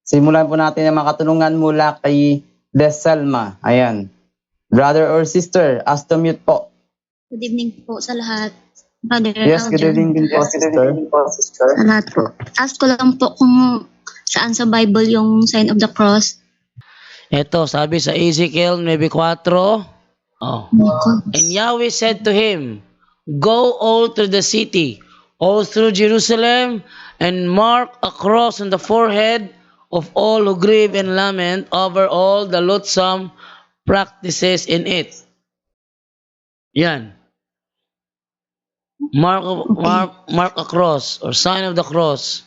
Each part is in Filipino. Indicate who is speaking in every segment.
Speaker 1: Simulan po natin ang mga katanungan mula kay Deselma. Ayan. Brother or sister, ask to mute po.
Speaker 2: Good evening po sa lahat. Brother
Speaker 1: Yes, good
Speaker 2: Aljan.
Speaker 1: evening din po, sister.
Speaker 2: Sa lahat po. Ask ko lang po kung saan sa Bible yung sign of the cross.
Speaker 3: Ito, sabi sa Ezekiel 9:4. Oh. And Yahweh said to him, Go all through the city, all through Jerusalem, and mark a cross on the forehead of all who grieve and lament over all the loathsome practices in it. Yan. Mark a cross or sign of the cross.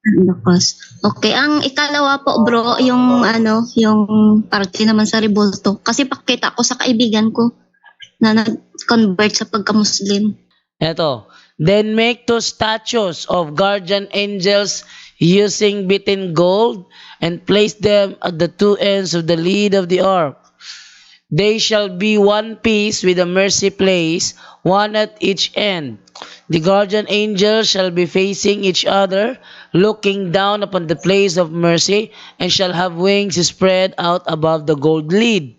Speaker 2: The cross. Okay, ang ikalawa po bro, yung yung parte naman sa rebulto. Kasi pakita ko sa kaibigan ko na nag-convert sa pagka-Muslim.
Speaker 3: Eto, then make two statues of guardian angels using beaten gold and place them at the two ends of the lid of the ark. They shall be one piece with a mercy place, one at each end. The guardian angels shall be facing each other, looking down upon the place of mercy, and shall have wings spread out above the gold lid.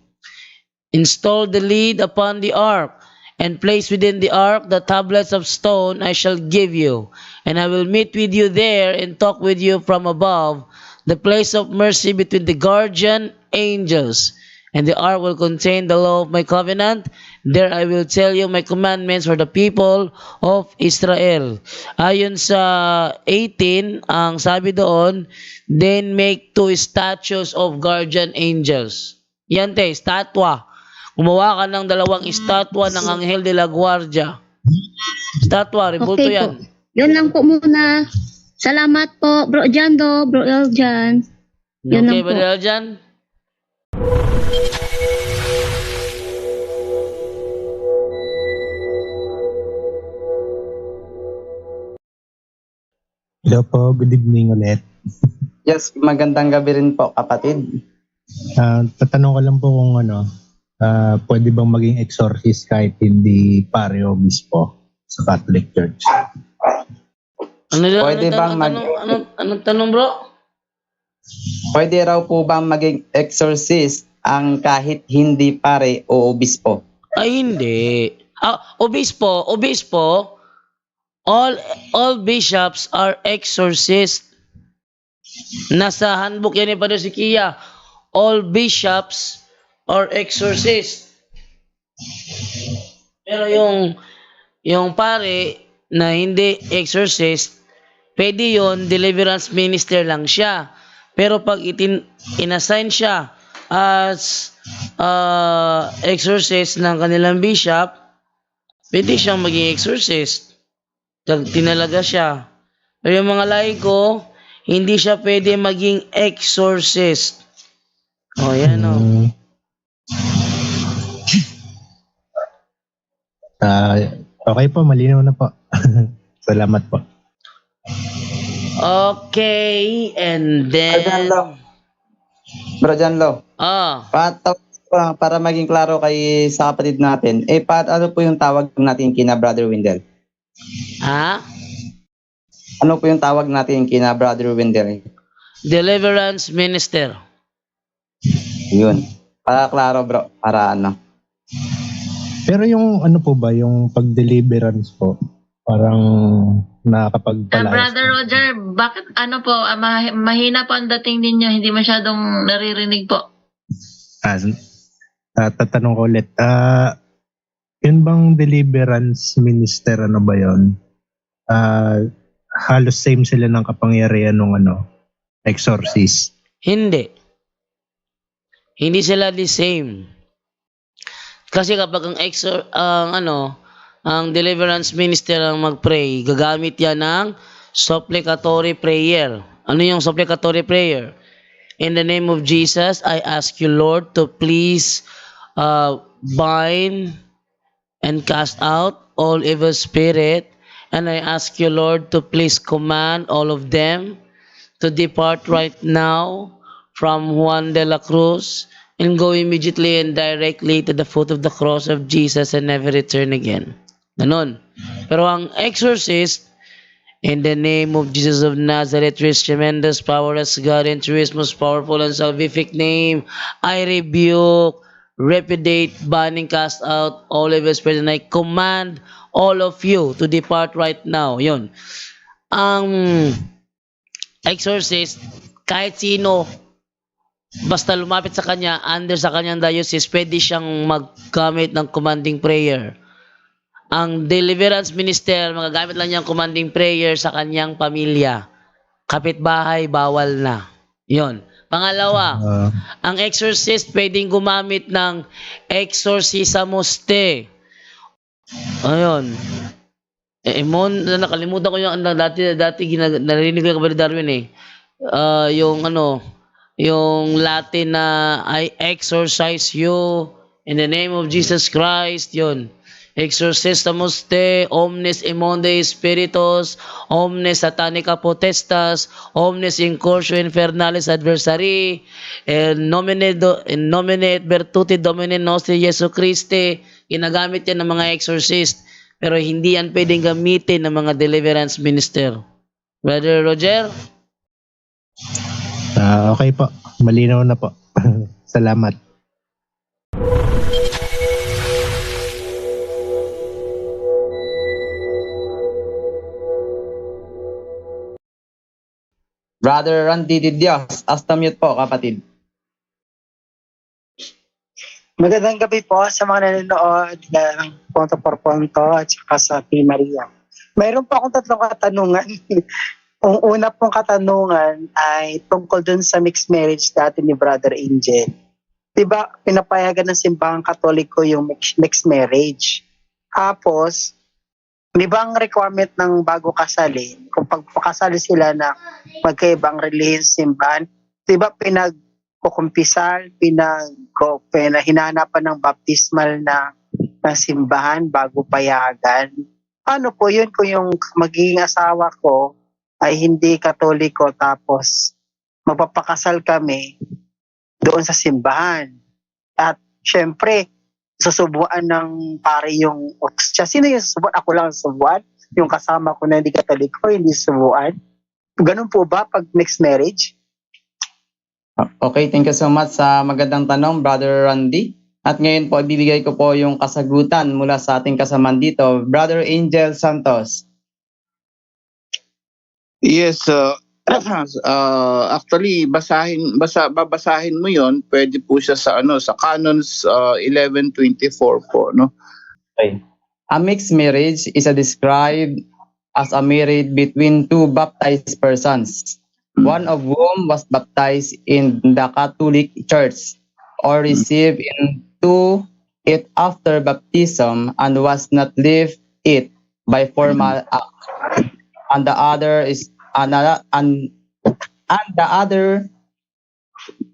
Speaker 3: Install the lid upon the ark, and place within the ark the tablets of stone I shall give you, and I will meet with you there and talk with you from above, the place of mercy between the guardian angels. And the ark will contain the law of my covenant. There I will tell you my commandments for the people of Israel. Ayon sa 18, ang sabi doon, then make two statues of guardian angels. Yan te, statwa. Gumawa ka ng dalawang estatwa ng Anghel de la Guardia. Statwa, rebulto
Speaker 2: Okay
Speaker 3: yan.
Speaker 2: po. Yun lang po muna. Salamat po, Bro Jando, Bro Eljan. Yun
Speaker 3: Okay
Speaker 2: lang
Speaker 3: ba
Speaker 2: po.
Speaker 3: dahil dyan?
Speaker 4: Hello po, good evening ulit.
Speaker 1: Yes, magandang gabi rin po, kapatid.
Speaker 4: Tatanong ko lang po kung pwede bang maging exorcist kahit hindi pare o bispo sa Catholic Church?
Speaker 1: Pwede bang
Speaker 3: anong tanong bro?
Speaker 1: Pwede raw po bang maging exorcist ang kahit hindi pare o obispo?
Speaker 3: Ay hindi. Obispo, all bishops are exorcists. Nasa handbook yan ni Padre Sikia. All bishops are exorcists. Pero yung pare na hindi exorcist, pwede yon, deliverance minister lang siya. Pero pag inassign siya as exorcist ng kanilang bishop, pwede siyang maging exorcist. Tinalaga siya. Pero yung mga laiko, hindi siya pwede maging exorcist. O, yan o.
Speaker 4: Okay po, malinaw na po. Salamat po.
Speaker 3: Okay, and then...
Speaker 1: Bro Janlo, para maging klaro kay sa kapatid natin, ano po yung tawag natin kina Brother Wendell?
Speaker 3: Ha?
Speaker 1: Ano po yung tawag natin kina Brother Wendell?
Speaker 3: Deliverance minister.
Speaker 1: Yun. Para klaro bro, para ano.
Speaker 4: Pero yung po ba, yung pag-deliverance po, parang nakakapagpalayas.
Speaker 5: Brother Roger, bakit mahina po ang dating ninyo, hindi masyadong naririnig po.
Speaker 4: Tatanong ko ulit, yun bang deliverance minister, ano ba yun? Halos same sila ng kapangyarihan ng exorcist.
Speaker 3: Hindi. Hindi sila the same. Kasi kapag ang deliverance minister ang mag-pray, gagamit yan ng supplicatory prayer. Ano yung supplicatory prayer? In the name of Jesus, I ask you, Lord, to please bind and cast out all evil spirit. And I ask you, Lord, to please command all of them to depart right now from Juan de la Cruz and go immediately and directly to the foot of the cross of Jesus and never return again. Ganon. Pero ang exorcist, In the name of Jesus of Nazareth, through his tremendous power as God and through his most powerful and salvific name, I rebuke, repudiate, banning, cast out all of his spirit, and I command all of you to depart right now. Yun. Ang exorcist, kahit sino, basta lumapit sa kanya, under sa kanyang diocese, pwede siyang maggamit ng commanding prayer. Ang deliverance minister, magagamit lang niyang commanding prayer sa kanyang pamilya. Kapitbahay, bawal na. Yon. Pangalawa, ang exorcist pwedeng gumamit ng exorcismoste. Ayun. Nakalimutan ko yung dati narinig ko yung Darwin eh. Yung Latin na I exorcise you in the name of Jesus Christ, yun. Exorcistamus te, omnes immonde spiritus, omnes satanica potestas, omnes incursio infernalis adversari, in nomine et virtute Domini nostri Jesu Christi. Ginagamit yan ng mga exorcist, pero hindi yan pwedeng gamitin ng mga deliverance minister. Brother Roger?
Speaker 4: Okay po. Malinaw na po. Salamat.
Speaker 1: Brother Randy Didios, mute po, kapatid.
Speaker 6: Magandang gabi po sa mga nanonood ng Punto por Punto at saka sa Team Maria. Mayroon po akong tatlong katanungan. Ang una pong katanungan ay tungkol dun sa mixed marriage dati ni Brother Angel. Diba, pinapayagan ng simbahang Katoliko yung mixed marriage. Tapos, di ba ang requirement ng bago kasalin, kung pagpakasali sila na magkaibang relihiyon simbahan, di ba pinagkukumpisal, hinahanapan ng baptismal na simbahan bago payagan? Ano po yun kung yung magiging asawa ko ay hindi Katoliko tapos magpapakasal kami doon sa simbahan? At syempre, susubuan ng pare yung siya. Sino yung susubuan? Ako lang susubuan. Yung kasama ko na hindi Katoliko, hindi susubuan. Ganun po ba pag mixed marriage?
Speaker 1: Okay, thank you so much sa magandang tanong, Brother Randy. At ngayon po, ibibigay ko po yung kasagutan mula sa ating kasamaan dito, Brother Angel Santos.
Speaker 7: Yes, actually babasahin mo 'yon, pwede po siya sa sa Canons 11:24 po, no?
Speaker 1: Okay. A mixed marriage is described as a marriage between two baptized persons, one of whom was baptized in the Catholic Church or received into it after baptism and was not left it by formal act. And the other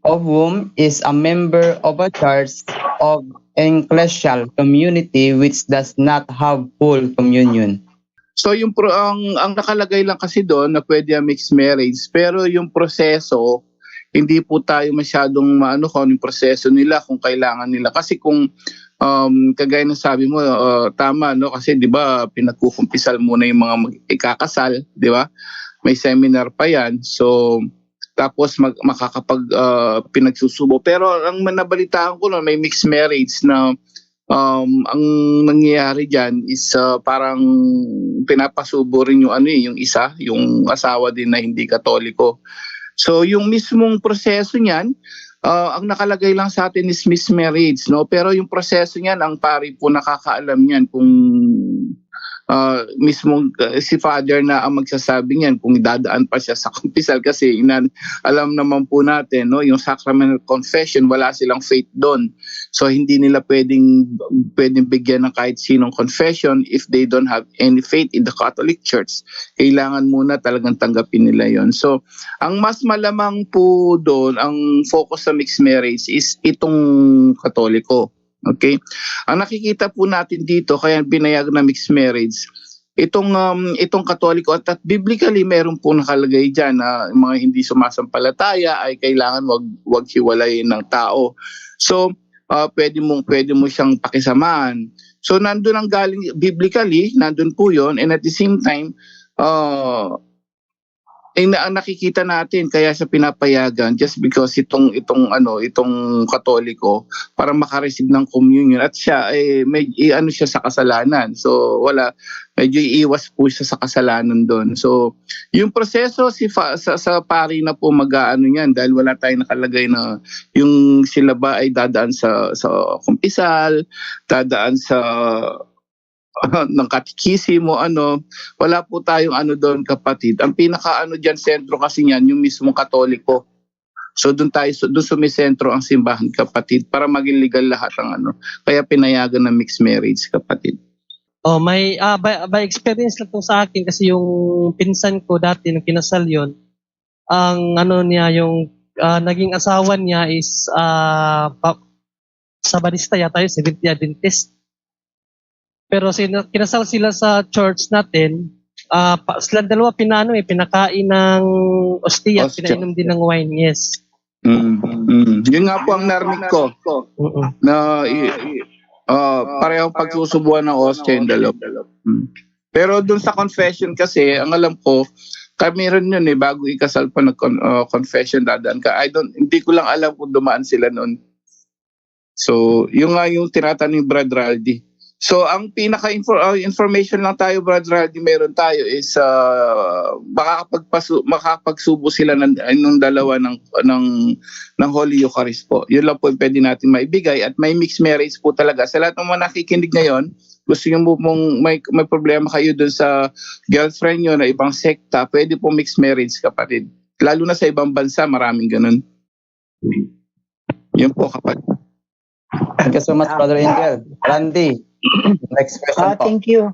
Speaker 1: of whom is a member of a church of ecclesial community which does not have full communion.
Speaker 7: So ang nakalagay lang kasi doon na pwede ang mixed marriage, pero yung proseso hindi po tayo masyadong maano kung yung proseso nila, kung kailangan nila. Kasi kung kagaya ng sabi mo, tama, no? Kasi di ba pinagkukumpisal muna yung mga ikakasal, di ba? May seminar pa yan. So, tapos makakapag pinagsusubo. Pero ang nabalitaan ko may mixed marriage na ang nangyayari dyan is parang pinapasubo rin yung isa, yung asawa din na hindi Katoliko. So, yung mismong proseso niyan, ang nakalagay lang sa atin is mixed marriage, no? Pero yung proseso niyan, ang pari po nakakaalam niyan kung mismong si Father na ang magsasabi niyan kung dadaan pa siya sa kumpisal kasi alam naman po natin, no, yung sacramental confession, wala silang faith doon. So hindi nila pwedeng bigyan ng kahit sinong confession if they don't have any faith in the Catholic Church. Kailangan muna talagang tanggapin nila yon. So ang mas malamang po doon, ang focus sa mixed marriage is itong Katoliko. Okay? Ang nakikita po natin dito, kaya binayag na mixed marriage, itong Katoliko at biblically meron po nakalagay dyan na mga hindi sumasampalataya ay kailangan wag hiwalayin ng tao. So, pwede mo siyang pakisamahan. So, nandun ang galing, biblically, nandun po yon, and at the same time, ang nakikita natin kaya siya pinapayagan just because itong Katoliko para makareceive ng communion at siya may siya sa kasalanan. So medyo iiwas po siya sa kasalanan doon. So yung proseso sa pari na po mag-aano niyan dahil wala tayong nakalagay na yung sila ba ay dadaan sa kumpisal, dadaan sa ng katikisimo, wala po tayong doon, kapatid. Ang pinaka diyan sentro kasi niyan yung mismong Katoliko. So doon sumisentro ang simbahan, kapatid, para maging legal lahat ang kaya pinayagan ng mixed marriage, kapatid.
Speaker 8: May by experience lang po sa akin kasi yung pinsan ko dati nung kinasal yon, ang yung naging asawa niya is Sabadista yata yun, Seventh-day Adventist. Pero kinasal sila sa church natin, silang dalawa pinakain ng ostia, pinainom din ng wine, yes.
Speaker 7: Yun nga po ang narinig ko. Na parehong pagsusubuan ng ostia yung dalawa. Pero dun sa confession kasi, ang alam ko, kami rin yun bago ikasal pa confession dadaan ka. Hindi ko lang alam kung dumaan sila noon. So, yung nga yung tinatanong ni Brad Raldi. So, ang pinaka-information lang tayo, Brad Raldi, meron tayo is makakapagsubo sila ng dalawa ng Holy Eucharist po. Yun lang po yung pwede natin maibigay at may mixed marriage po talaga. Sa lahat ng mga nakikinig ngayon, gusto nyo mong may problema kayo dun sa girlfriend nyo na ibang sekta, pwede po mixed marriage, kapatid. Lalo na sa ibang bansa, maraming ganun. Yun po, kapatid.
Speaker 1: Thank you so much, Brother Angel. Randy, next question po.
Speaker 6: Thank you.